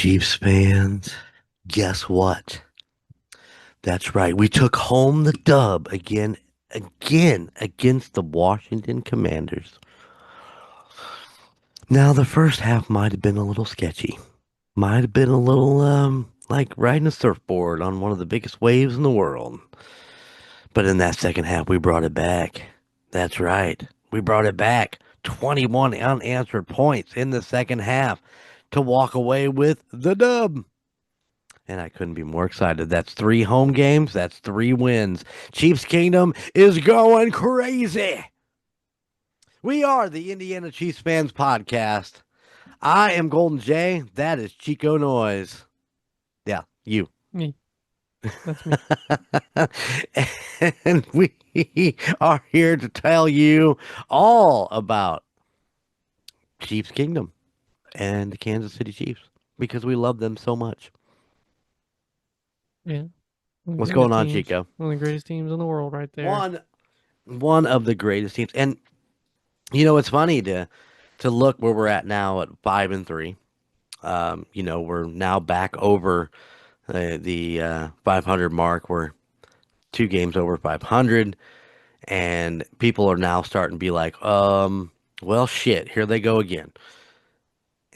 Chiefs fans, guess what? That's right. We took home the dub again against the Washington Commanders. Now, the first half might have been a little sketchy. Might have been a little, like riding a surfboard on one of the biggest waves in the world. But in that second half, we brought it back. That's right. We brought it back. 21 unanswered points in the second half to walk away with the dub. And I couldn't be more excited. That's 3 home games. That's 3 wins. Chiefs Kingdom is going crazy. We are the Indiana Chiefs Fans Podcast. I am Golden Jay. That is Chico Noise. Yeah, you. Me. That's me. And we are here to tell you all about Chiefs Kingdom and the Kansas City Chiefs because we love them so much. Yeah. One of the What's greatest going on, teams. Chico? One of the greatest teams in the world right there. One of the greatest teams. And it's funny to look where we're at now at 5-3. We're now back over the 500 mark. We're 2 games over 500, and people are now starting to be like, well, shit, here they go again.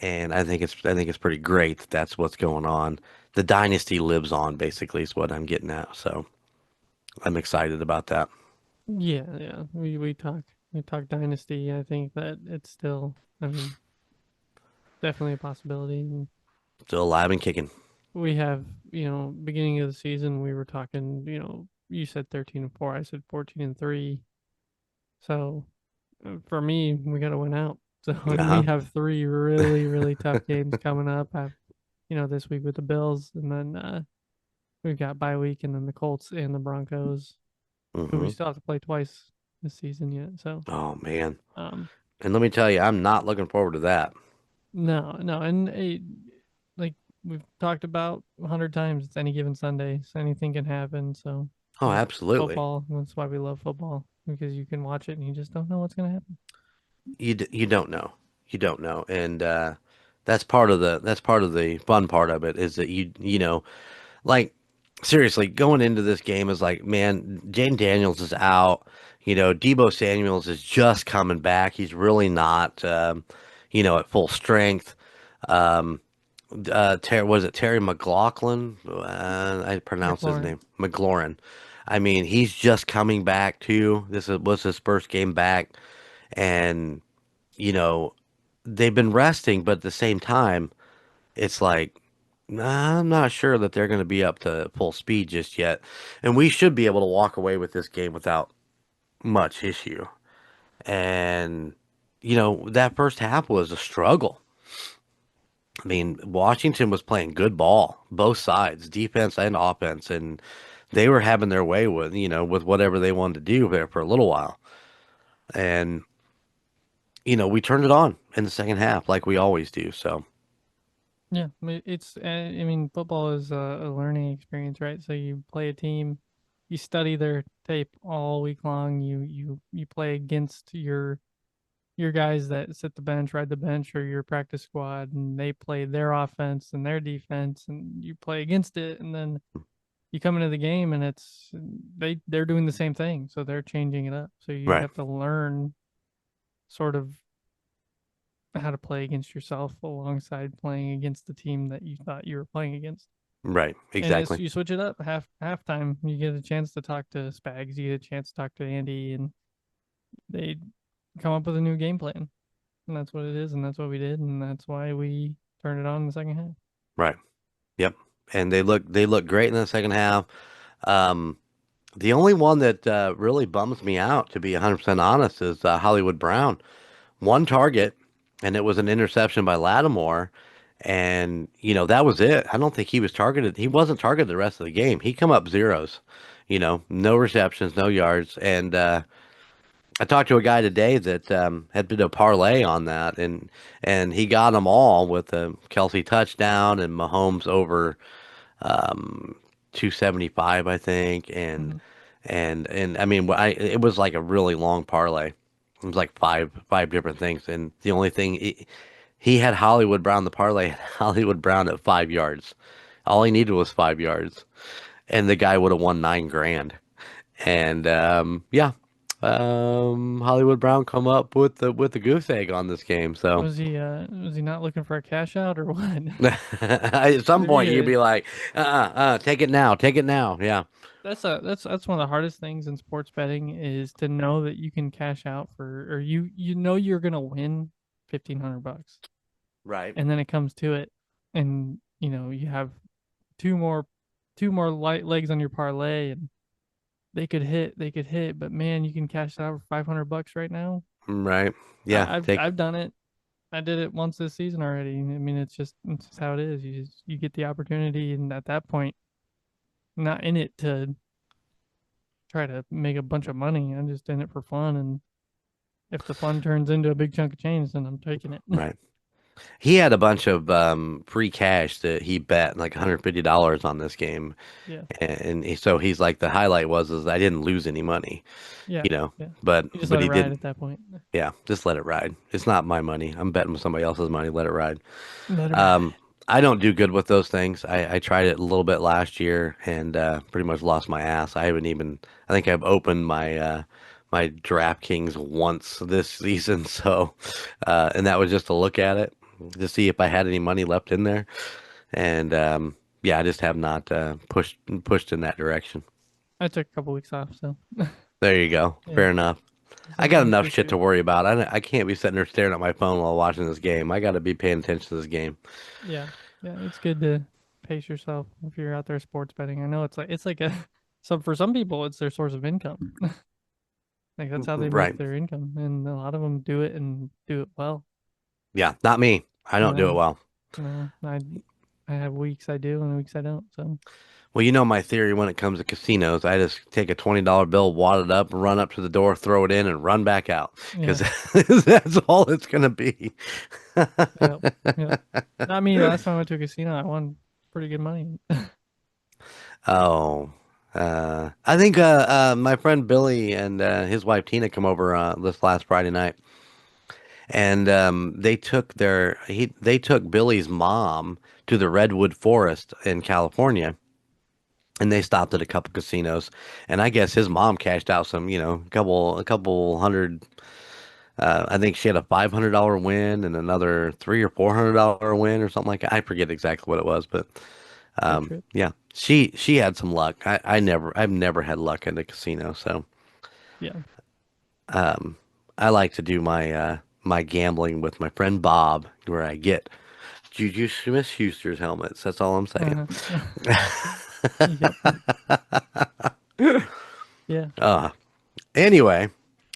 And I think it's pretty great that that's what's going on. The dynasty lives on, basically, is what I'm getting at. So I'm excited about that. Yeah. We talk dynasty. I think that it's still, I mean, definitely a possibility. And Still alive and kicking. we have, beginning of the season we were talking, you said 13-4, I said 14-3. So for me, we got to win out. So Uh and we huh. have 3 really really tough games coming up. Have this week with the Bills, and then we've got bye week, and then the Colts and the Broncos, who we Hmm. still have to play twice this season yet. So, Oh man. um, And let me tell you, I'm not looking forward to that. no, and like we've talked about 100 times, it's any given Sunday, so anything can happen. So, Oh, absolutely. football. That's why we love football, because you can watch it and you just don't know what's gonna happen. You don't know. You don't know, and that's part of the fun part of it is that like seriously going into this game is like, man, Jane Daniels is out. Debo Samuels is just coming back. He's really not, at full strength. Um, was it Terry McLaughlin? I pronounced his McLaurin. name McLaurin. I mean, he's just coming back too. Was his first game back, and you know, they've been resting, but at the same time, it's like, nah, I'm not sure that they're going to be up to full speed just yet. And we should be able to walk away with this game without much issue. And, that first half was a struggle. I mean, Washington was playing good ball, both sides, defense and offense, and they were having their way with whatever they wanted to do there for a little while. And, we turned it on in the second half like we always do. So, Yeah, I mean, football is a learning experience, right? So you play a team, you study their tape all week long. You play against your guys that sit the bench, ride the bench, or your practice squad, and they play their offense and their defense, and you play against it, and then you come into the game, and they're doing the same thing, so they're changing it up. So you right, have to learn sort of how to play against yourself alongside playing against the team that you thought you were playing against. right, And it's exactly. you switch it up halftime. You get a chance to talk to Spags. You get a chance to talk to Andy, and they come up with a new game plan. And that's what it is, and that's what we did, and that's why we turned it on in the second half. Right. Yep. And they look great in the second half. Um, the only one that really bums me out, to be 100% honest, is Hollywood Brown. One target, and it was an interception by Lattimore. And, that was it. I don't think he was targeted. He wasn't targeted the rest of the game. He come up zeros, no receptions, no yards. And I talked to a guy today that had been a parlay on that, and he got them all with a Kelsey touchdown and Mahomes over 275, I think, and Mm-hmm. and I mean, it was like a really long parlay. It was like five different things, and the only thing He had Hollywood Brown the parlay, had Hollywood Brown at 5 yards. All he needed was 5 yards, and the guy would have won 9 grand. And yeah, Hollywood Brown come up with the goose egg on this game. So Was he not looking for a cash out or what? at 'Cause some if point you'd you be like, take it now, take it now. Yeah, that's one of the hardest things in sports betting is to know that you can cash out for or you know you're gonna win $1,500 right, and then it comes to it and you have two more two more light legs on your parlay and they could hit but man you can cash out for $500 right now. right, yeah, I've done it. I did it once this season already. I mean it's just how it is. You get the opportunity and at that point not in it to try to make a bunch of money. I'm just in it for fun and if the fun turns into a big chunk of change then I'm taking it. right. He had a bunch of free cash that he bet like $150 on this game, Yeah. and so he's like the highlight was is I didn't lose any money, Yeah. you know, Yeah. but You just but let it he ride didn't. at that point. Yeah, just let it ride. It's not my money. I'm betting with somebody else's money. Let it ride. Let it Um, ride. I don't do good with those things. I tried it a little bit last year and pretty much lost my ass. I haven't even. I think I've opened my DraftKings once this season. So, and that was just to look at it to see if I had any money left in there. And yeah, I just have not pushed in that direction. I took a couple weeks off, so There you go. yeah. Fair enough. I got Sometimes enough just shit to do. worry about. I can't be sitting there staring at my phone while watching this game. I got to be paying attention to this game. Yeah. Yeah, it's good to pace yourself if you're out there sports betting. I know it's like a so for some people it's their source of income. Like that's how they make Right. their income and a lot of them do it and do it well. Yeah, not me. I don't do it No. well. No. I have weeks I do and weeks I don't. So, Well, you know my theory when it comes to casinos. I just take a $20 bill, wad it up, run up to the door, throw it in, and run back out because yeah. that's all it's gonna be. Yeah. Yeah. Not me. Last time I went to a casino, I won pretty good money. Oh, I think my friend Billy and his wife Tina come over this last Friday night, and they took Billy's mom to the Redwood Forest in California, and they stopped at a couple casinos, and I guess his mom cashed out some, a couple hundred. I think she had a $500 win and another $300 or $400 win or something like that. I forget exactly what it was, but Good trip. yeah, she had some luck. I've never had luck in the casino, so Yeah. I like to do my gambling with my friend Bob, where I get Juju Smith-Schuster's helmets. That's all I'm saying. Uh-huh. Yep. Yeah. Anyway,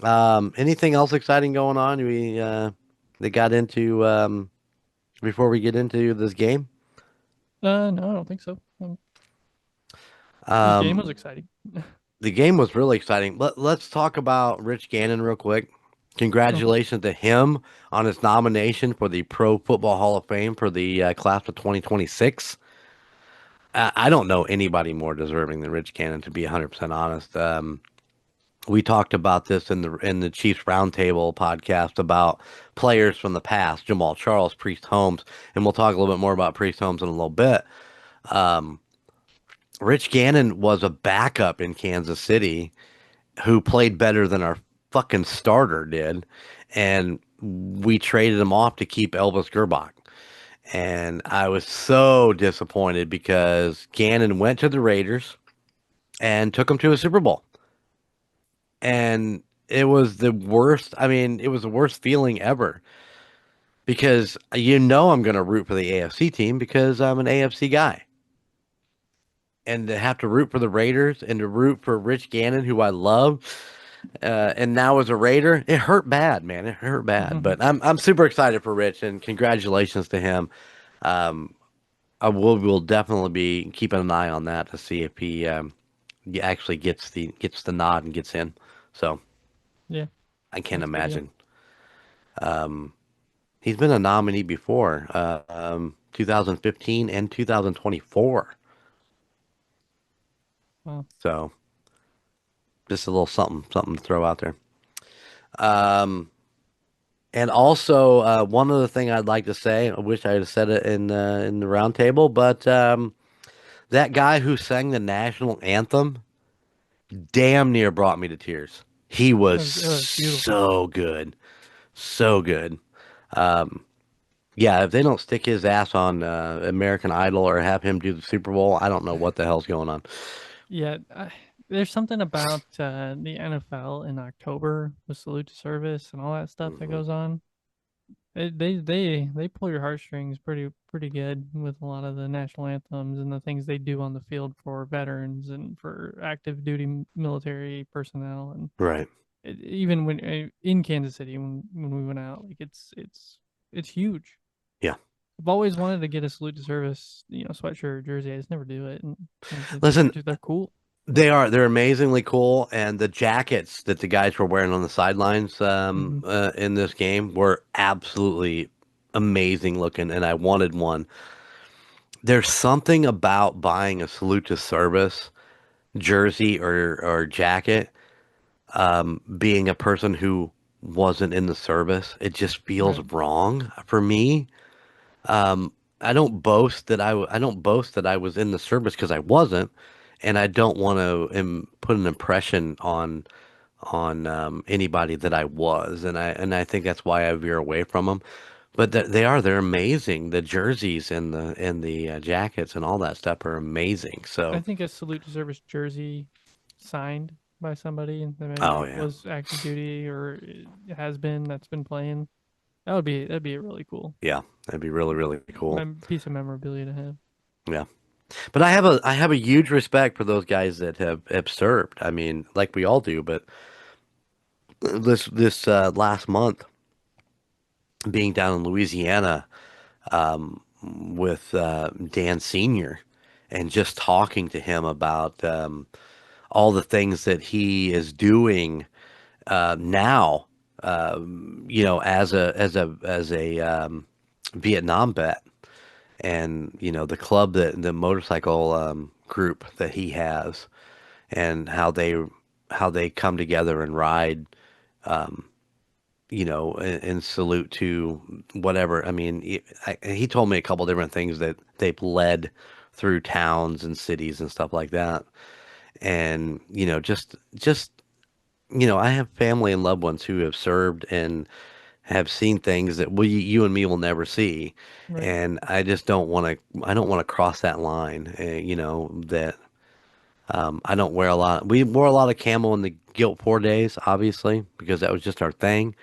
anything else exciting going on? We that got into before we get into this game. No, I don't think so. This game was exciting. The game was really exciting. Let's talk about Rich Gannon real quick. Okay. Congratulations to him on his nomination for the Pro Football Hall of Fame for the class of 2026. I don't know anybody more deserving than Rich Gannon, to be 100% honest. We talked about this in the Chiefs Roundtable podcast about players from the past, Jamal Charles, Priest Holmes, and we'll talk a little bit more about Priest Holmes in a little bit. Rich Gannon was a backup in Kansas City who played better than our fucking starter did, and we traded him off to keep Elvis Gerbach. And I was so disappointed because Gannon went to the Raiders and took them to a Super Bowl. And it was the worst. I mean, it was the worst feeling ever because I'm going to root for the AFC team because I'm an AFC guy. And to have to root for the Raiders and to root for Rich Gannon, who I love, and now as a Raider, it hurt bad, man. It hurt bad. But I'm super excited for Rich and congratulations to him. I will definitely be keeping an eye on that to see if he actually gets the nod and gets in. So Yeah. I can't That's good. Yeah. imagine. He's been a nominee before, 2015 and 2024. Wow. So just a little something to throw out there. And also, one other thing I'd like to say, I wish I had said it in the round table, but that guy who sang the national anthem damn near brought me to tears. He was It was beautiful. so good, so good. Yeah, if they don't stick his ass on American Idol or have him do the Super Bowl, I don't know what the hell's going on. Yeah, there's something about the NFL in October with salute to service and all that stuff that Mhm. goes on. They pull your heartstrings pretty good with a lot of the national anthems and the things they do on the field for veterans and for active duty military personnel and Right. even when in Kansas City when we went out, like it's huge. Yeah. I've always wanted to get a salute to service, sweatshirt or jersey. I just never do it, and Listen, they're cool. they're amazingly cool, and the jackets that the guys were wearing on the sidelines Hmm. in this game were absolutely amazing looking, and I wanted one. There's something about buying a salute to service jersey or jacket, being a person who wasn't in the service. It just feels Right, wrong for me. I don't boast that I don't boast that I was in the service because I wasn't, and I don't want to put an impression on anybody that I was, and I think that's why I veer away from them. But they're amazing. The jerseys and the jackets and all that stuff are amazing. I So, think a salute to service jersey signed by somebody that oh maybe yeah, was active duty or has been that's been playing. That'd be really cool. yeah, that'd be really really cool. Piece of memorabilia to have. Yeah, but I have a huge respect for those guys that have served. I mean, like we all do. But this last month, being down in Louisiana with Dan Senior, and just talking to him about all the things that he is doing now, as a Vietnam vet, and the club that the motorcycle group that he has, and how they come together and ride, in salute to whatever. I mean, he told me a couple different things that they've led through towns and cities and stuff like that. And, I have family and loved ones who have served and have seen things that you and me will never see. Right, And I don't want to cross that line, that I don't wear a lot. We wore a lot of camo in the Guilt 4 days, obviously, because that was just our thing.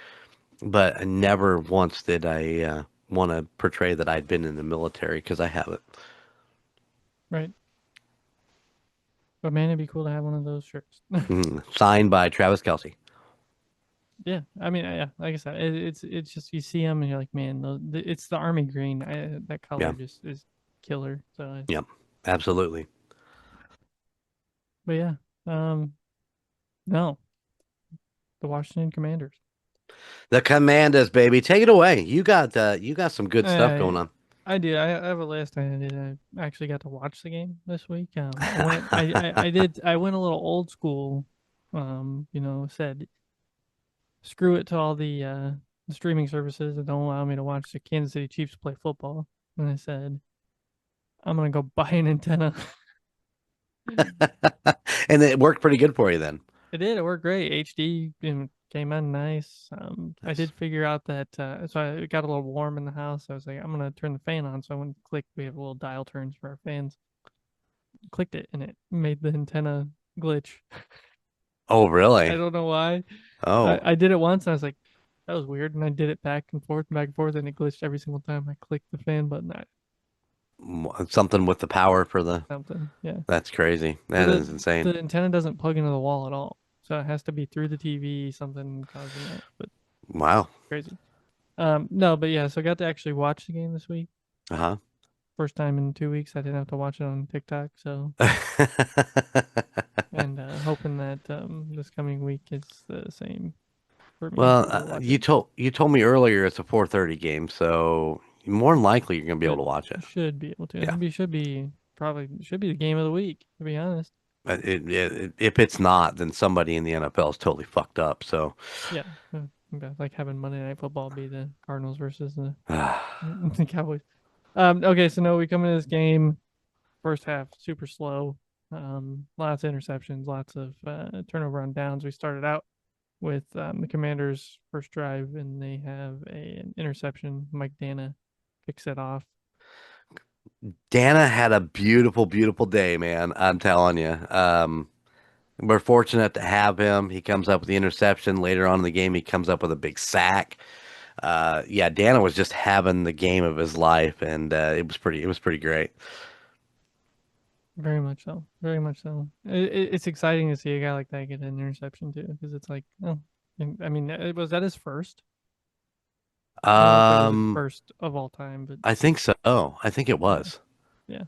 But never once did I want to portray that I'd been in the military because I haven't. right. But man, it'd be cool to have one of those shirts. Signed by Travis Kelsey. Yeah, I mean, yeah, like I said, it's just you see them and you're like, man, it's the army green. That Yeah, color just is killer. So, yeah, absolutely. but yeah, um, no, the Washington Commanders. The Commanders, baby, take it away. You got some good stuff I going on. I did. I have a list. I did. I actually got to watch the game this week. I went. I did. I went a little old school. Said screw it to all the streaming services that don't allow me to watch the Kansas City Chiefs play football. And I said I'm gonna go buy an antenna. And it worked pretty good for you then. It did. It worked great. HD came in nice. I Nice. did figure out that so it got a little warm in the house. I was like, I'm gonna turn the fan on. So I went and clicked. We have little dial turns for our fans. Clicked it and it made the antenna glitch. Oh, I really? don't know why. Oh, I did it once and I was like, that was weird. And I did it back and forth, and it glitched every single time I clicked the fan button. something with the power for the. Something. Yeah. That's crazy. So That is insane. the antenna doesn't plug into the wall at all. So it has to be through the TV, something causing that. But Wow. crazy. No, but yeah, so I got to actually watch the game this week. Uh First time in 2 weeks. I didn't have to watch it on TikTok. So, huh. and hoping that this coming week is the same for me to Well, be able to watch you it. told me earlier it's a 4:30 game, so more than likely you're gonna be able to watch it. Should be able to. Yeah. Should be the game of the week, to be honest. If it's not, then somebody in the NFL is totally fucked up. So, Yeah. Yeah, like having Monday Night Football be the Cardinals versus the, the Cowboys. Okay, so no, we come into this game. First half super slow. Lots of interceptions, lots of turnover on downs. We started out with the Commanders' first drive, and they have an interception. Mike Dana kicks it off. Dana had a beautiful, beautiful day, man. I'm telling you. We're fortunate to have him. He comes up with the interception later on in the game. He comes up with a big sack. Yeah, Dana was just having the game of his life, and it was pretty great. Very much so. Very much so. It's exciting to see a guy like that get an interception too, because it's like, oh, I mean, it was that his first. I don't know if it was his Um, first of all time, but I think so. I think it yeah, was. yeah, yeah.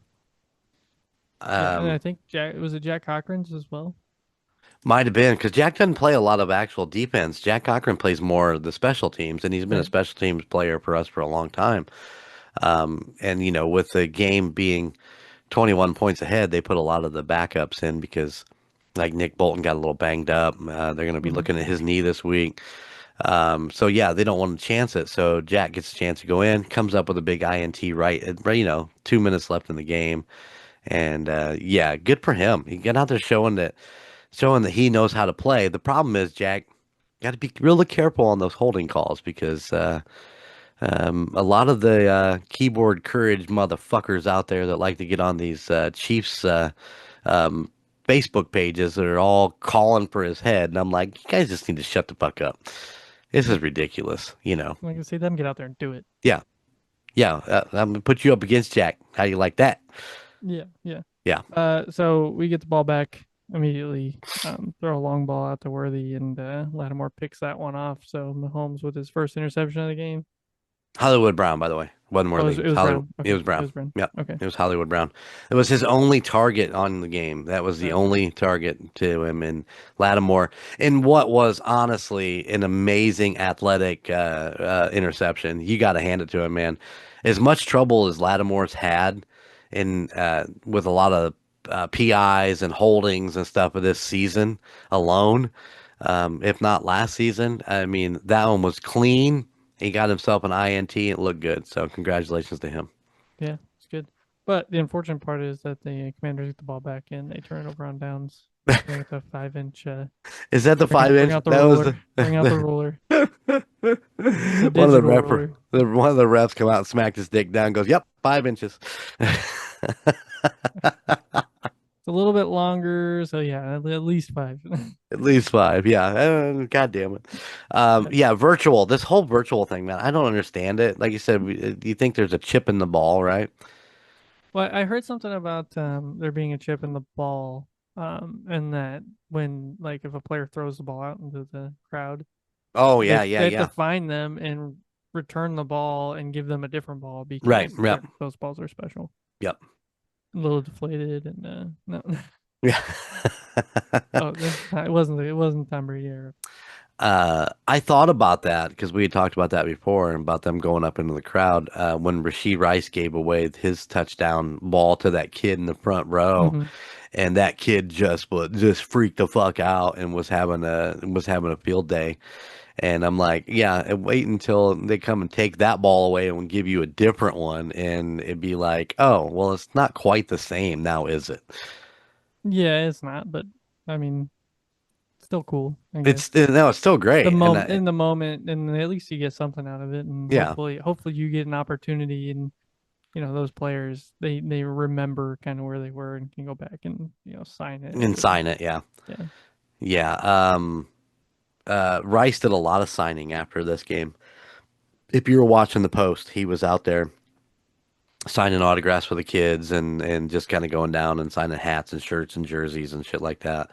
And I Um, think Jack was it Jack Cochran's as well. Might have been because Jack doesn't play a lot of actual defense. Jack Cochran plays more of the special teams, and he's been a Right. special teams player for us for a long time. And with the game being 21 points ahead, they put a lot of the backups in because, like Nick Bolton got a little banged up. They're going to be Mm-hmm. looking at his knee this week. So yeah, they don't want to chance it. So Jack gets a chance to go in, comes up with a big INT right, 2 minutes left in the game, and yeah, good for him. He got out there showing that he knows how to play. The problem is, Jack, got to be really careful on those holding calls because a lot of the keyboard courage motherfuckers out there that like to get on these Chiefs um, Facebook pages that are all calling for his head, and I'm like, you guys just need to shut the fuck up. This Yeah. is ridiculous. Like I see them get out there and do it. Yeah, yeah. I'm gonna put you up against Jack. How you like that? Yeah, yeah. Yeah. So we get the ball back immediately. Throw a long ball out to Worthy, and Lattimore picks that one off. So Mahomes with his first interception of the game. Hollywood Brown, by the way, wasn't Oh, Worthy. it It was was Hollywood. Brown. It Okay, was it Brown. was Brown. Yep, Okay, it was Hollywood Brown. It was his only target on the game. That was the right. only target to him and Lattimore in what was honestly an amazing athletic interception. You got to hand it to him, man. As much trouble as Lattimore's had in with a lot of PIs and holdings and stuff of this season alone, if not last season. I mean, that one was clean. He got himself an INT and it looked good. So congratulations to him. Yeah, it's good. But the unfortunate part is that the Commanders get the ball back in. They turn it over on downs. Bring out the 5 inch. Is that the Bring five out bring inch? out the That was ruler. Bring out the ruler. The one of the digital ruler. one of the refs come out and smacked his dick down. And goes, "Yep, 5 inches." It's a little bit longer, so yeah, at least five. At least five. Yeah. God damn it. Yeah. Yeah. Virtual. This whole virtual thing, man. I don't understand it. Like you said, you think there's a chip in the ball, right? Well, I heard something about there being a chip in the ball, and that when like if a player throws the ball out into the crowd, Oh yeah, yeah, they have to yeah. find them and return the ball and give them a different ball Right. because Yep. those balls are special. Yep. A little deflated and no. Yeah. Oh, it wasn't Tom Brady era. I thought about that because we had talked about that before and about them going up into the crowd when Rasheed Rice gave away his touchdown ball to that kid in the front row, Mm-hmm. and that kid just freaked the fuck out and was having a field day. And I'm like, yeah, and wait until they come and take that ball away and give you a different one, and it'd be like, oh, well, it's not quite the same now, is it? Yeah, it's not, but I mean, still cool, I guess. It's no, it's still The great, and moment in the moment, and at least you get something out of it, and yeah, hopefully you get an opportunity, and those players they remember kind of where they were and can go back and sign it and or sign it, yeah, yeah. yeah. Rice did a lot of signing after this game. If you were watching the post, he was out there signing autographs for the kids and just kind of going down and signing hats and shirts and jerseys and shit like that.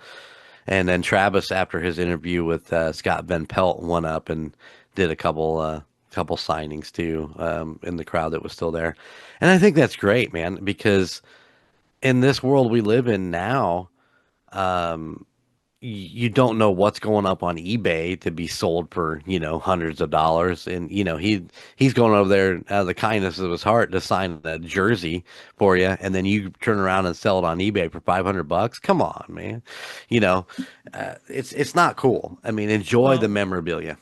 And then Travis, after his interview with Scott Van Pelt, went up and did a couple signings too in the crowd that was still there. And I think that's great, man, because in this world we live in now, you don't know what's going up on eBay to be sold for, hundreds of dollars. And, he's going over there out of the kindness of his heart to sign a jersey for you. And then you turn around and sell it on eBay for 500 bucks. Come on, man. You know, it's not cool. I mean, enjoy the Well, memorabilia.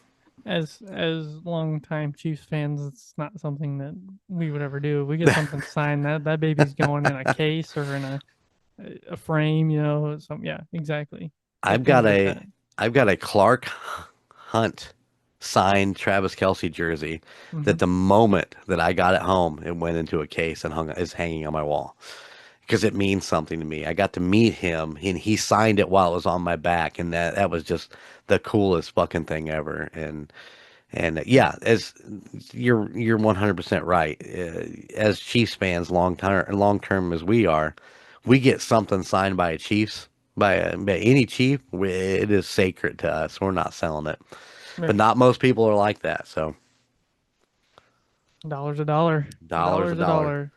as longtime Chiefs fans, it's not something that we would ever do. If we get something signed, that baby's going in a case or in a frame, you know. Some yeah, exactly. I've Like things got like a that. I've got a Clark Hunt signed Travis Kelsey jersey Hmm. that the moment that I got it home, it went into a case and hung is hanging on my wall because it means something to me. I got to meet him and he signed it while it was on my back, and that was just the coolest fucking thing ever. And yeah, as you're 100% right. As Chiefs fans, long term as we are, we get something signed by a Chiefs by any Chief. It is sacred to us. We're not selling it, but Right. not most people are like that. So Dollar's a dollar. dollars a Dollar's a dollar. dollar.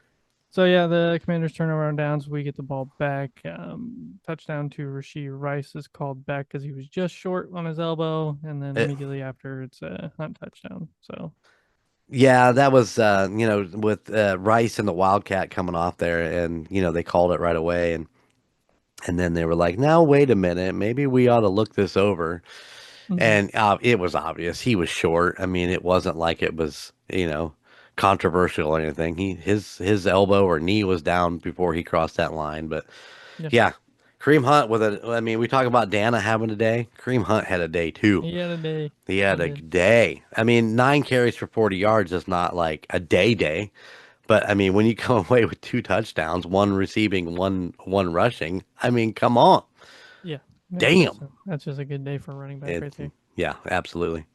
So yeah, the Commanders turnover on downs. We get the ball back. Touchdown to Rasheed Rice is called back because he was just short on his elbow, and then It, immediately after it's a Hunt touchdown. So yeah, that was with Rice and the Wildcat coming off there, and they called it right away, and then they were like, now wait a minute, maybe we ought to look this over. mhm. And it was obvious he was short. I mean, it wasn't like it was, controversial or anything. His elbow or knee was down before he crossed that line. But Yeah, yeah, Kareem Hunt I mean, we talk about Dana having a day. Kareem Hunt had a day too. he had a day. He He had a did. day. I mean, 9 carries for 40 yards is not like a day. But I mean, when you come away with 2 touchdowns, one receiving, one rushing, I mean, come on, Yeah, yeah. damn. That's just a good day for a running back It, right there. yeah, absolutely.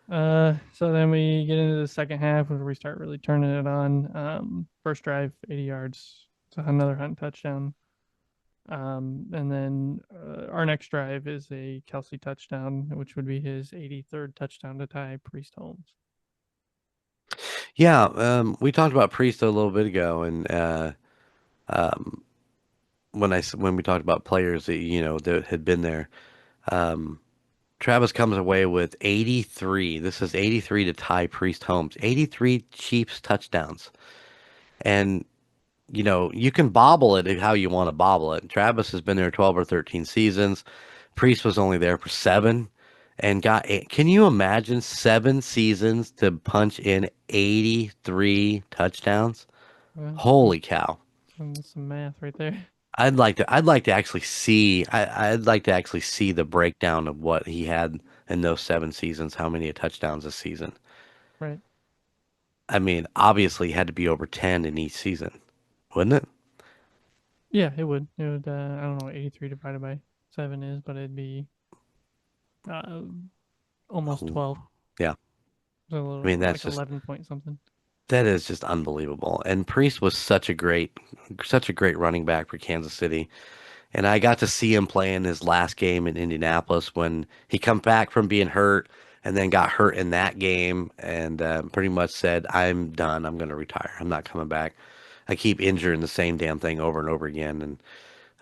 So then we get into the second half where we start really turning it on. First drive, 80 yards, so another Hunt touchdown. And then our next drive is a Kelsey touchdown, which would be his 83rd touchdown to tie Priest Holmes. Yeah, we talked about Priest a little bit ago, and when we talked about players that that had been there, Travis comes away with 83. This is 83 to tie Priest Holmes. 83 Chiefs touchdowns, and you can bobble it how you want to bobble it. Travis has been there 12 or 13 seasons. Priest was only there for 7 and got 8. Can you imagine 7 seasons to punch in 83 touchdowns? Well, Holy cow. some math right there. I'd like to actually see I'd like to actually see the breakdown of what he had in those 7 seasons, how many touchdowns a season. Right. I mean, obviously it had to be over 10 in each season, wouldn't it? Yeah, it would. It would. I don't know what 83 divided by 7 is, but it'd be uh, almost Oh, 12. yeah. So a I little mean, that's like just 11 point something. that is just unbelievable. And Priest was such a great running back for Kansas City. And I got to see him play in his last game in Indianapolis when he come back from being hurt and then got hurt in that game and pretty much said, "I'm done. I'm going to retire. I'm not coming back. I keep injuring the same damn thing over and over again." And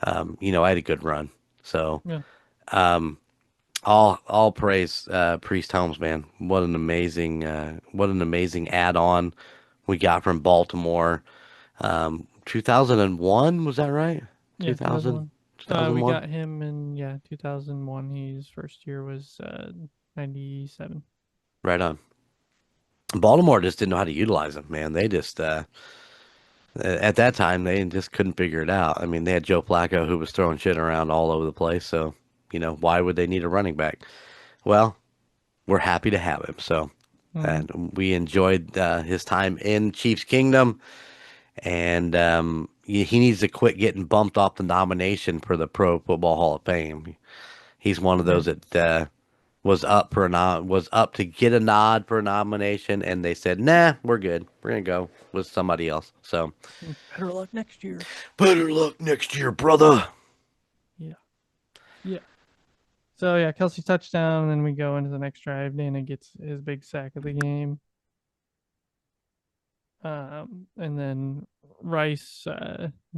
I had a good run. So Yeah. all praise Priest Holmes, man. What an amazing add-on we got from Baltimore. 2001, was that right? Yeah, 2000, 2001. We 2001. got him in, yeah, 2001. His first year was 97. Right on. Baltimore just didn't know how to utilize him, man. They just at that time they just couldn't figure it out. I mean, they had Joe Flacco who was throwing shit around all over the place, so why would they need a running back? Well, we're happy to have him. So, Hmm. and we enjoyed his time in Chiefs Kingdom, and he needs to quit getting bumped off the nomination for the Pro Football Hall of Fame. He's one of those Right. that was up to get a nod for a nomination, and they said, "Nah, we're good. We're gonna go with somebody else." So, Better luck next year. better luck next year, brother. Yeah. Yeah. So yeah, Kelsey touchdown, then we go into the next drive. Dana gets his big sack of the game. And then Rice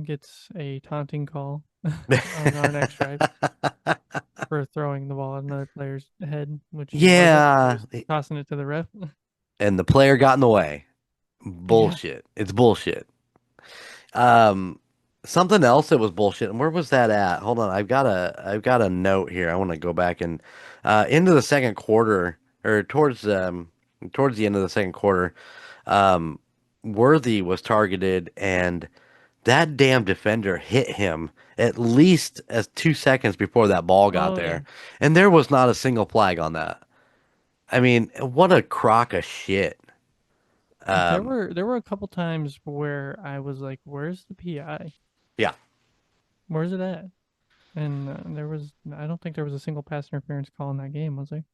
gets a taunting call on our next drive for throwing the ball at another player's head, which he wasn't. He Yeah, was tossing it to the ref. and the player got in the way. Yeah. Bullshit. It's bullshit. Um, Something else that was bullshit. And where was that at? Hold on. I've got a note here. I want to go back and into the second quarter. or towards the end of the second quarter, um, Worthy was targeted, and that damn defender hit him at least as 2 seconds before that ball got Oh yeah. there, and there was not a single flag on that. I mean, what a crock of shit. There were a couple times where I was like, "Where's the PI? Yeah. Where's it at?" And I don't think there was a single pass interference call in that game, was there?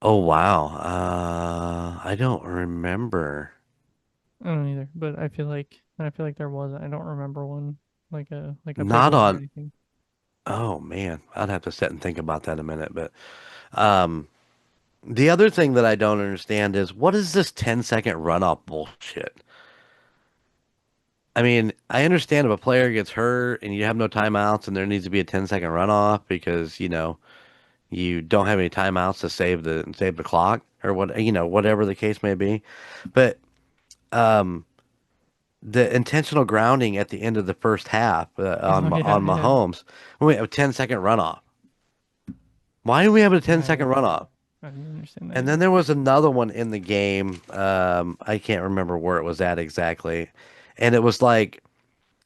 Oh wow. I don't remember. I don't either, but I feel like there was. I don't remember one like a big Not one or on. anything. Oh man, I'd have to sit and think about that in a minute. But um, the other thing that I don't understand is what is this 10-second runoff bullshit? I mean, I understand if a player gets hurt and you have no timeouts and there needs to be a 10-second runoff because, you don't have any timeouts to save the clock or whatever the case may be. But um, the intentional grounding at the end of the first half Oh on yeah, yeah. Mahomes, wait, a 10-second runoff. Why do we have a 10-second runoff? I didn't understand that And then either. there was another one in the game. I can't remember where it was at exactly. And it was like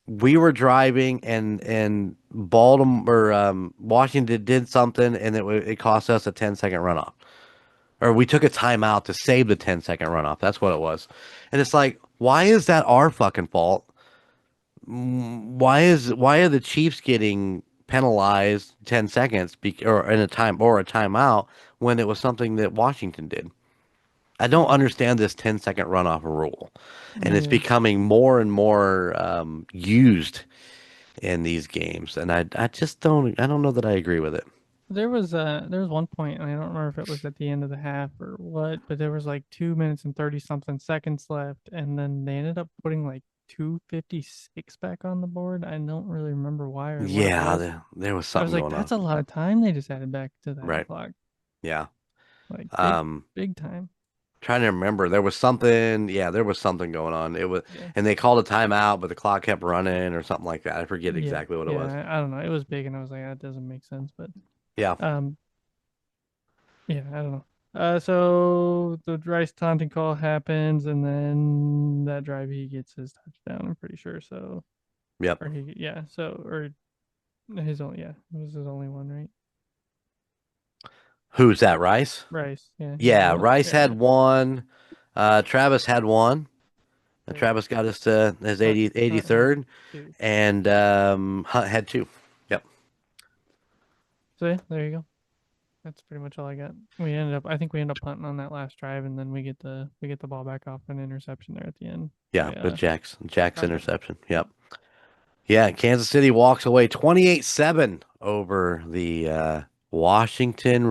we were driving and Baltimore Washington did something and it cost us a 10-second runoff. Or we took a timeout to save the 10-second runoff. That's what it was. And it's like, why is that our fucking fault? Why are the Chiefs getting penalized 10 seconds or in a time or a timeout when it was something that Washington did? I don't understand this 10-second runoff rule, and it's Yeah. becoming more and more used in these games, and I just don't know that I agree with it. There was one point, and I don't remember if it was at the end of the half or what, but there was like 2 minutes and 30 something seconds left, and then they ended up putting like 2:56 back on the board. I don't really remember why or what it Yeah, was. there was I was something like, going on. that's a lot of time they just added back to that Right. clock. Yeah. Like big, Um, big time. trying to remember. There was something. Yeah, there was something going on. It was, Yeah. and they called a timeout, but the clock kept running or something like that. I forget Yeah. exactly what it was. Yeah. I don't know. It was big, and I was like, that doesn't make sense. But Yeah. um, yeah, I don't know. So the Rice taunting call happens, and then that drive he gets his touchdown. I'm pretty sure. So, Yep. or he, yeah. So, or his only, yeah, it was his only one, right? Who's that? Rice? Rice, yeah, he had Yeah, one. Rice Yeah, yeah. had one. Travis had one. So Travis got us to his Hunt, 80, Hunt had 83rd, two. and Hunt had two. Yep. So yeah, there you go. That's pretty much all I got. I think we end up punting on that last drive, and then we get the ball back off an interception there at the end Yeah, by with Jack's Condon. interception. Yep. Yep. Yeah, Kansas City walks away 28-7 over the Washington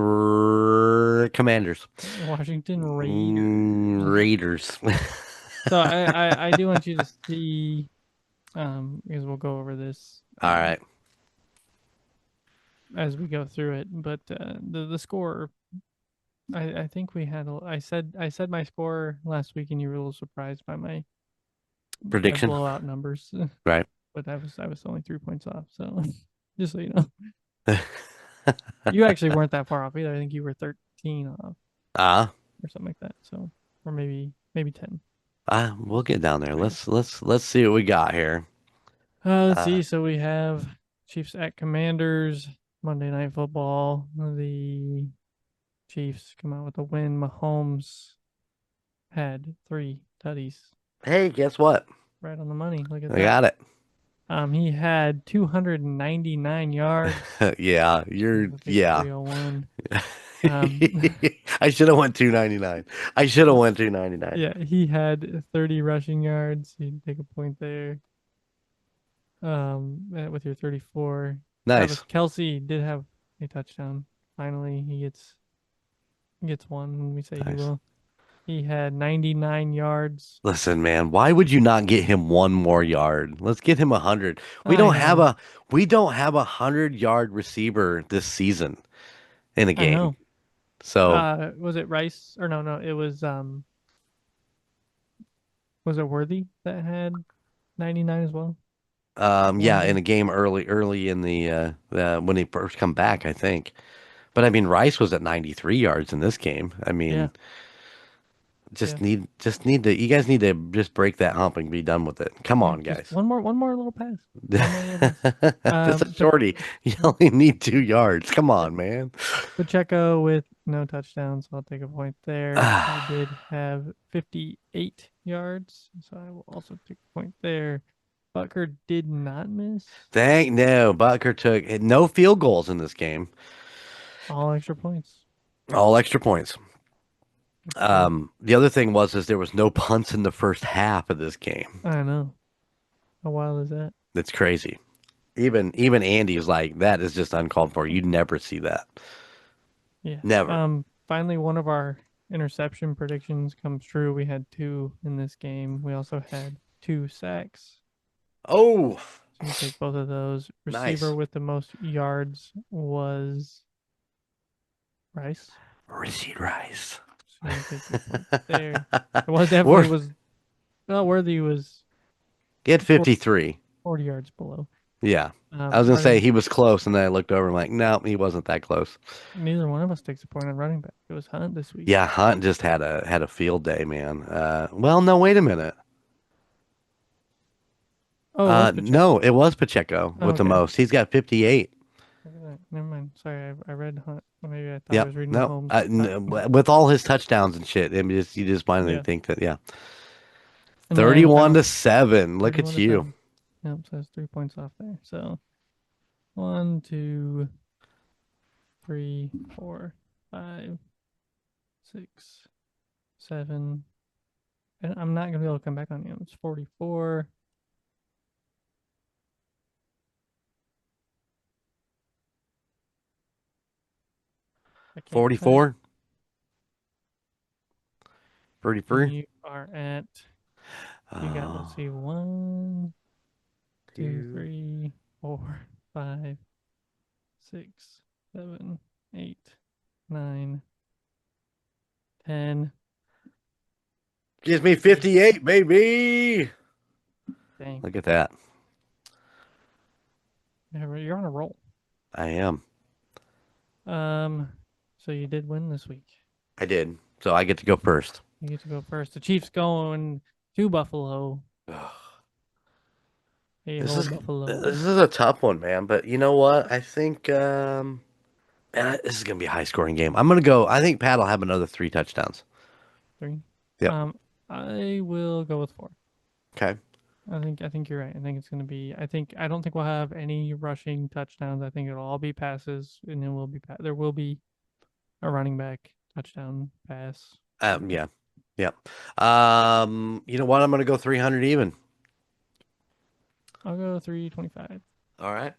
Commanders. Washington Raiders. Raiders. So I do want you to see because we'll go over this All right. as we go through it, but the score. I think we had. I said my score last week, and you were a little surprised by my Prediction. blowout numbers, Right. but I was only 3 points off. So just so you know, you actually weren't that far off either. I think you were 13 off Ah, or something like that. So or maybe 10. we'll get down there. So yeah. Let's see what we got here. Let's Uh, see. So we have Chiefs at Commanders Monday Night Football. The Chiefs come out with a win. Mahomes had three tutties, hey, guess what? right on the money. Look at I that. got it. He had 299 yards. Yeah, It you're was a big yeah. 301. Um, I should have went 299. I should have went 299. yeah, he had 30 rushing yards. You can take a point there. With your 34, Travis Nice. Kelsey did have a touchdown. Finally, he gets one when we say he Nice. will. He had 99 yards. Listen, man, why would you not get him one more yard? Let's get him 100. We I don't have know, a we don't have 100-yard receiver this season in a I game. know. So, Was it Rice or no? It was it Worthy that had 99 as well? One yeah, in game. a game early in the when he first come back, I think. But I mean, Rice was at 93 yards in this game. I Yeah, mean, yeah. just need to, you guys need to just break that hump and be done with it. Come Yeah, on, just guys. one more little pass. One more little pass. Just a But shorty. You only need 2 yards. Come on, man. Pacheco with no touchdowns. I'll take a point there. I Ah, did have 58 yards, so I will also take a point there. Butker did not miss thank no. Butker took no field goals in this game. all extra points. All extra points. That's good. The other thing was is there was no punts in the first half of this game. I know. How wild is that? It's crazy. Even Andy's like, that is just uncalled for. You never see that. Yeah. Never. Finally one of our interception predictions comes true. We had two in this game. We also had two sacks. Oh, So you take both of those. Receiver nice. with the most yards was Rice. Richie Rice. So you take your point there. It was definitely We're was well Worthy was get 40, 53. 40 yards below. Yeah. I was gonna say Running he was close, and then I looked over and like, no, he wasn't that close. neither one of us takes a point on running back. It was Hunt this week. Yeah, Hunt just had a field day, man. Well, no, wait a minute. Oh, it was No, Pacheco. it was Pacheco Oh, with the okay. most. He's got 58. Look at that. Never mind. Sorry, I read Hunt. Well, maybe I thought I Yep. was reading No, Mahomes. with all his touchdowns and shit, I mean, you just finally Yeah. think that, yeah. And then 31 final to 7. Look 31 at to you. 7. Yep, so that's 3 points off there. So one, two, three, four, five, 6, 7. And I'm not gonna be able to come back on you. It's 44. I can't type. 44, 33. You are at you got Oh, let's see, one, two, two. three, four, 5, 6, 7, 8, 9, 10. Gives me Eight. 58, baby. Dang. Look at that. Yeah, you're on a roll. I am. Um, so you did win this week. I did. So I get to go first. You get to go first. The Chiefs going to Buffalo. Hey This ho, is this Buffalo. is a tough one, man. But you know what? I think this is gonna be a high scoring game. I'm gonna go. I think Pat will have another 3 touchdowns. 3. Yep. Um, I will go with 4. Okay. I think you're right. I think it's gonna be. I don't think we'll have any rushing touchdowns. I think it'll all be passes, and then there will be a running back touchdown pass. So Yeah. Yep. You know what? I'm gonna go 300 even. I'll go 325, All right.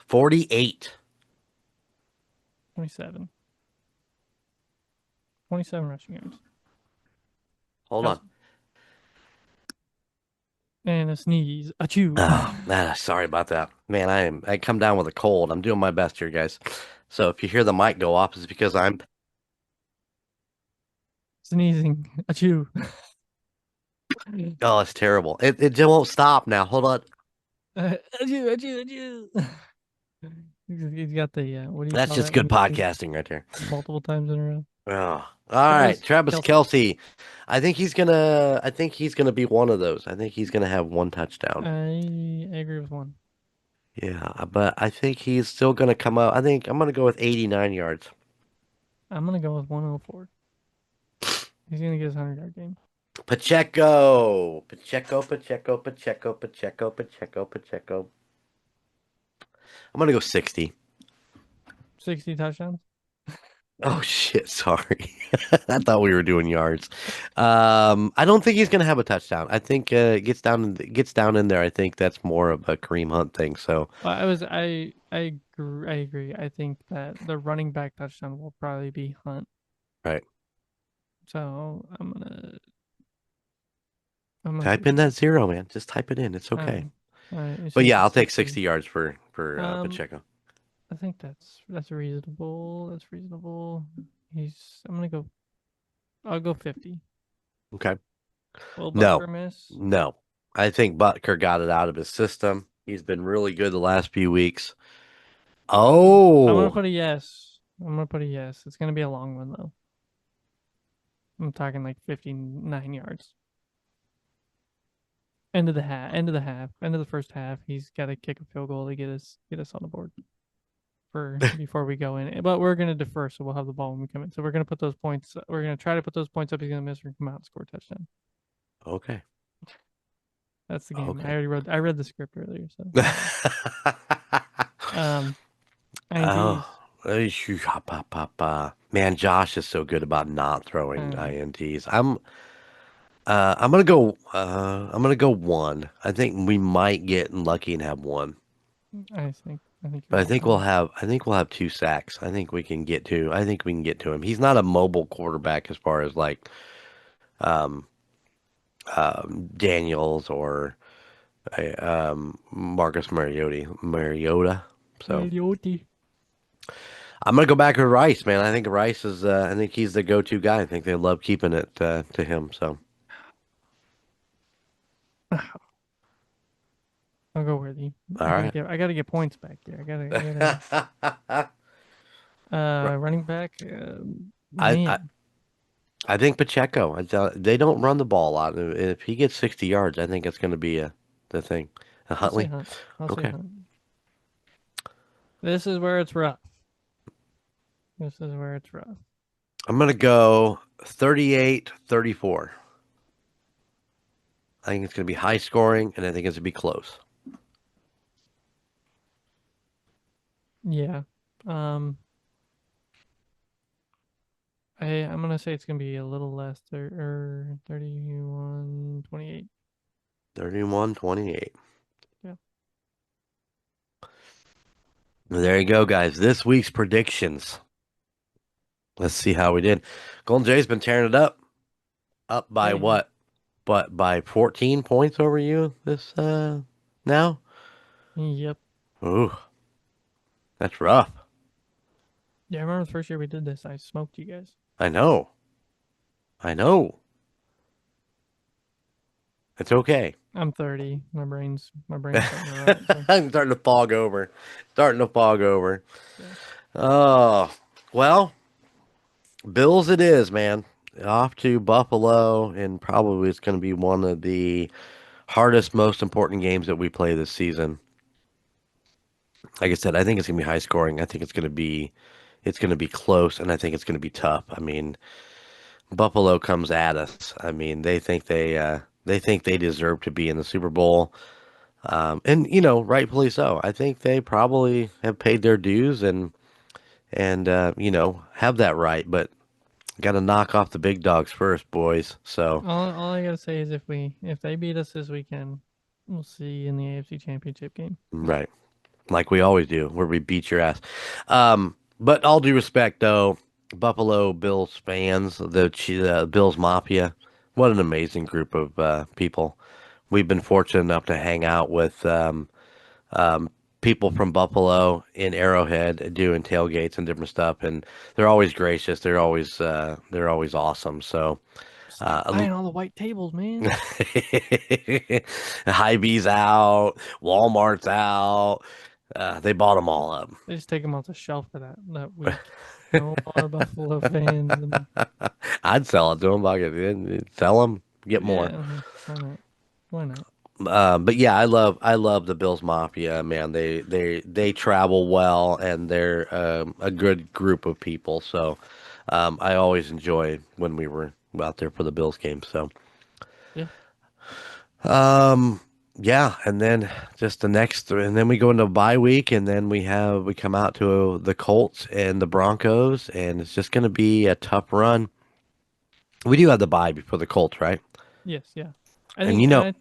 48. 27, 27 rushing yards. Hold on. Kelsey and a sneeze. Achoo. Oh, sorry about that. Man, I come down with a cold. I'm doing my best here, guys. So if you hear the mic go off, it's because I'm Sneezing. Achoo. oh, it's terrible. It just won't stop now. Hold on. Achoo. Achoo. Achoo. He's got the what do you That's call just that when good you sneeze podcasting right there. multiple times in a row? Oh. All right, Travis Kelsey. Kelsey. I think he's gonna be one of those. I think he's gonna have 1 touchdown. I agree with one. Yeah, but I think he's still gonna come out. I think I'm gonna go with 89 yards. I'm gonna go with 104. He's gonna get his 100-yard game. Pacheco. Pacheco, Pacheco, Pacheco, Pacheco, Pacheco, Pacheco. I'm gonna go 60. 60 touchdowns. Oh shit, sorry. I thought we were doing yards. I don't think he's gonna have a touchdown. I think it gets down in there. I think that's more of a Kareem Hunt thing. So, I agree. I think that the running back touchdown will probably be Hunt. right. So I'm gonna say Type in that 60. 0, man. Just type it in. It's All okay. right. All right. You But said yeah, I'll take 60. 60 yards for Um, Pacheco. I think that's reasonable. That's reasonable. He's. I'm gonna go. I'll go 50. Okay. Will No, Butker miss? no. I think Butker got it out of his system. He's been really good the last few weeks. I'm gonna Oh, put a yes. I'm gonna put a yes. It's gonna be a long one though. I'm talking like 59 yards. End of the half. End of the half. End of the first half. He's got to kick a field goal to get us on the board for before we go in. But we're gonna defer, so we'll have the ball when we come in. So we're gonna put those points. We're gonna try to put those points up. He's gonna miss or come out and score a touchdown. okay, That's the game. I okay. already wrote. I read the script earlier, so there you go. Oh, INTs. man, Josh is so good about not I throwing know. ints. I'm gonna go one. I think we might get lucky and have one, I think you're but right too. I think we'll have two sacks. I think we can get to. I think we can get to him. He's not a mobile quarterback as far as like um, Daniels or Marcus Mariota. So Mariota. I'm gonna go back with Rice, man. I think Rice is. I think he's the go-to guy. I think they love keeping it to him. So I'll go worthy. all right. I gotta get points back here. I gotta. Running back. I Man, I think Pacheco. They don't run the ball a lot. If he gets 60 yards, I think it's going to be the thing. I'll say Huntley. Hunt. I'll say Okay. Hunt. This is where it's rough. This is where it's rough. I'm going to go 38-34. I think it's going to be high scoring, and I think it's going to be close. Yeah. Um. I'm gonna say it's gonna be a little less. 31-28. 31-28. Yeah. There you go, guys. This week's predictions. Let's see how we did. Golden Jay's been tearing it up. Up by Hey man. what? But by 14 points over you this now? Yep. Ooh, that's rough. Yeah, I remember the first year we did this. I smoked you guys. I know. I know. It's okay. I'm 30. My brain's starting to rot. So I'm starting to fog over. Starting to fog over. yeah. Oh, well, Bills it is, man. Off to Buffalo, and probably it's going to be one of the hardest, most important games that we play this season. Like I said, I think it's going to be high scoring. I think it's going to be close, and I think it's going to be tough. I mean, Buffalo comes at us. I mean, they think they deserve to be in the Super Bowl. And rightfully so. I think they probably have paid their dues and have that right, but got to knock off the big dogs first, boys. So, All I gotta say is if they beat us this weekend, we'll see you in the AFC Championship game. right, like we always do, where we beat your ass. But all due respect, though, Buffalo Bills fans, the Bills Mafia, what an amazing group of people. We've been fortunate enough to hang out with um, people from Buffalo in Arrowhead doing tailgates and different stuff, and they're always gracious. They're always awesome. So, Stop uh, buying all the white tables, man. Hy-Vee's out, Walmart's out. They bought them all up. They just take them off the shelf for that week. No more Buffalo fans. I'd sell it to them. I could sell them, get more. Yeah, why not? Why not? But yeah, I love the Bills Mafia, man. They travel well and they're a good group of people. So I always enjoyed when we were out there for the Bills game. So Yeah, um, yeah, and then just and then we go into a bye week, and then we come out to the Colts and the Broncos, and it's just going to be a tough run. We do have the bye before the Colts, right? yes, yeah. I And think I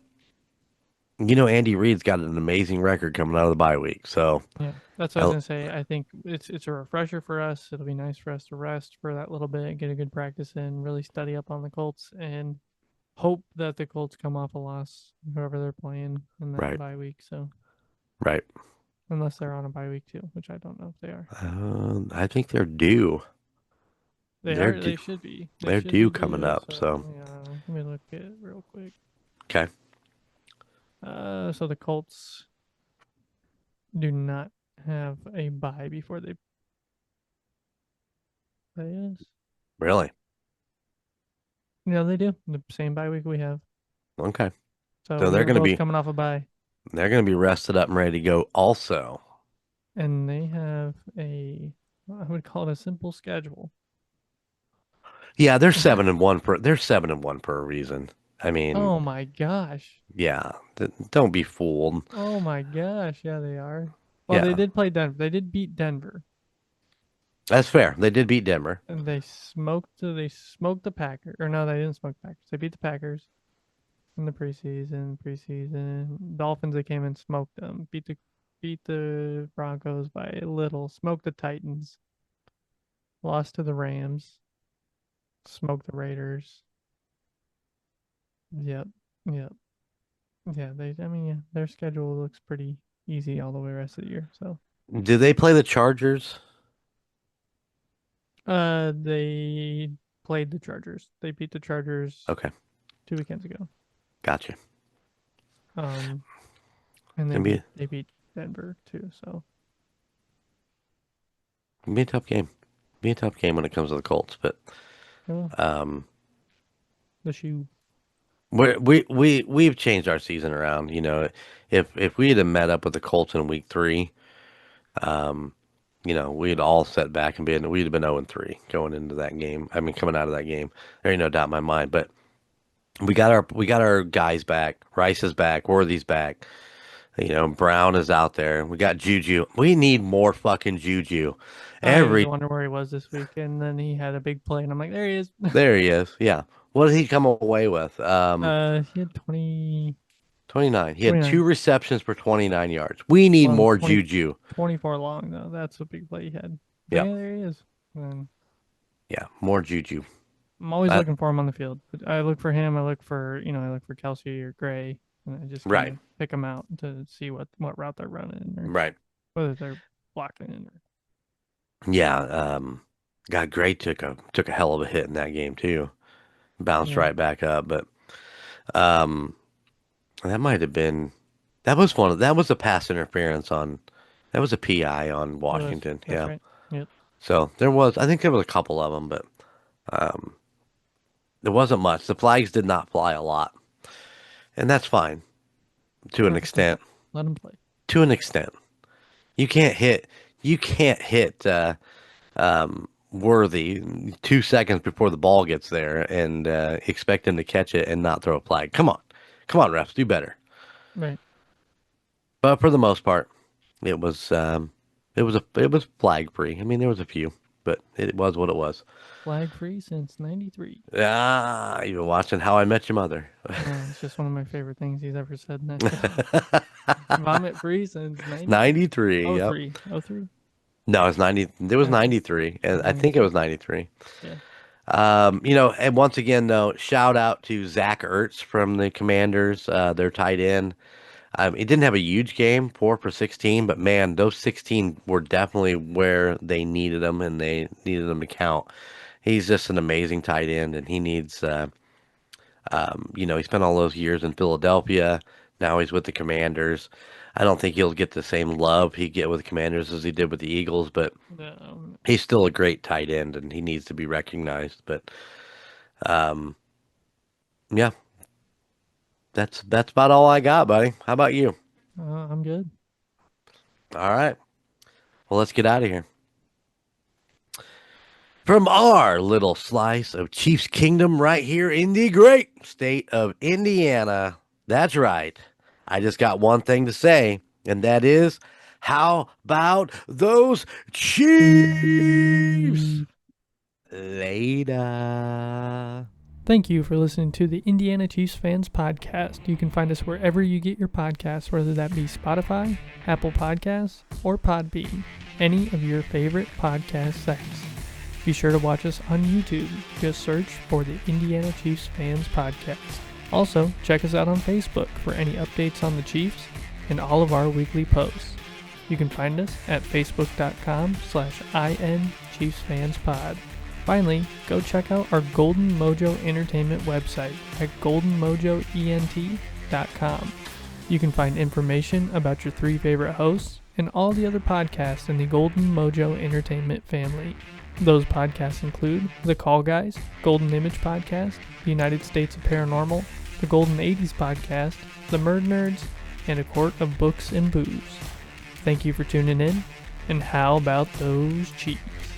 Andy Reid's got an amazing record coming out of the bye week. So. Yeah, that's what I was I, gonna say. I think it's a refresher for us. It'll be nice for us to rest for that little bit, get a good practice in, really study up on the Colts, and hope that the Colts come off a loss, whoever they're playing in that right, bye week. So right. unless they're on a bye week too, which I don't know if they are. I think they're due. They They're are. due. They should be. They They're should due be coming due. up. So So let me look at it real quick. okay, So the Colts do not. have a bye before they play us. Really? Yeah, they do. The same bye week we have. Okay. So So we were both coming off a bye. they're gonna be rested up and ready to go also. And they have I would call it a simple schedule. Yeah, they're 7-1 for a reason. I mean, Oh my gosh. yeah, don't be fooled. Oh my gosh. Yeah, they are. Well, they Yeah, did play Denver. They did beat Denver. that's fair. They did beat Denver. And they smoked the Packers. Or no, they didn't smoke the Packers. They beat the Packers in the preseason. Dolphins, they came and smoked them. Beat the Broncos by a little. Smoked the Titans. Lost to the Rams. Smoked the Raiders. Yep. Yep. Yeah, yeah, their schedule looks pretty easy all the way rest of the year. So, Did they play the Chargers? they played the Chargers. They beat the Chargers Okay, 2 weekends ago. gotcha. Um, and they Gonna beat be they beat Denver too. So, gonna be a tough game. Be a tough game when it comes to the Colts, but yeah, um, the shoe. we've changed our season around. You know, if we had met up with the Colts in week 3, um, we'd all set back and we'd have been 0-3 going into that game. I mean, coming out of that game, there ain't no doubt in my mind. But we got our guys back. Rice is back. Worthy's back. Brown is out there. We got Juju. We need more fucking Juju. I was Every wondering where he was this week, and then he had a big play, and I'm like, there he is. There he is. Yeah. What did he come away with? He had 20, 29. He had 29. 2 receptions for 29 yards. We need Well, more 20, Juju. 24 long though. That's a big play he had. But Yeah. yeah, there he is. And Yeah. More Juju. I'm always Uh, looking for him on the field. But I look for him. I look for Kelsey or Gray, and I just kind right. of pick them out to see what route they're running or Right. whether they're blocking or Yeah. God, Gray took a hell of a hit in that game too. Bounced yeah. right back up, but um, that might have been that was a pass interference on that was a PI on It was. Washington. That's Yeah. right. Yep. So I think there was a couple of them, but um, there wasn't much. The flags did not fly a lot, and that's fine to an Perfectly fine. extent. Let him play. To an extent, you can't hit. You can't hit Worthy 2 seconds before the ball gets there and expect him to catch it and not throw a flag. Come on, refs, do better. Right. But for the most part, it was flag free. I mean, there was a few, but it was what it was. Flag free since '93. Ah, you've been watching How I Met Your Mother. It's just one of my favorite things he's ever said in that show. Vomit free since 93. 93. Oh, Yep. 03. Oh, 03. No, it's 90. It was Okay. 93, and I think it 93. was 93. Yeah. And once again, though, shout out to Zach Ertz from the Commanders, their tight end. He didn't have a huge game, 4 for 16, but man, those 16 were definitely where they needed them, and they needed them to count. He's just an amazing tight end, and he needs, he spent all those years in Philadelphia. Now he's with the Commanders. I don't think he'll get the same love he get with the Commanders as he did with the Eagles, but Um, he's still a great tight end, and he needs to be recognized. But um, yeah, that's about all I got, buddy. How about you? I'm good. All right. Well, let's get out of here. From our little slice of Chiefs Kingdom right here in the great state of Indiana. That's right. I just got one thing to say, and that is, how about those Chiefs? Later. Thank you for listening to the Indiana Chiefs Fans Podcast. You can find us wherever you get your podcasts, whether that be Spotify, Apple Podcasts, or Podbean, any of your favorite podcast sites. Be sure to watch us on YouTube. Just search for the Indiana Chiefs Fans Podcast. Also, check us out on Facebook for any updates on the Chiefs and all of our weekly posts. You can find us at facebook.com/INChiefsFansPod. Finally, go check out our Golden Mojo Entertainment website at goldenmojoent.com. You can find information about your 3 favorite hosts, and all the other podcasts in the Golden Mojo Entertainment family. Those podcasts include The Call Guys, Golden Image Podcast, The United States of Paranormal, The Golden 80s Podcast, The Murdnerds, and A Court of Books and Booze. Thank you for tuning in, and how about those Chiefs?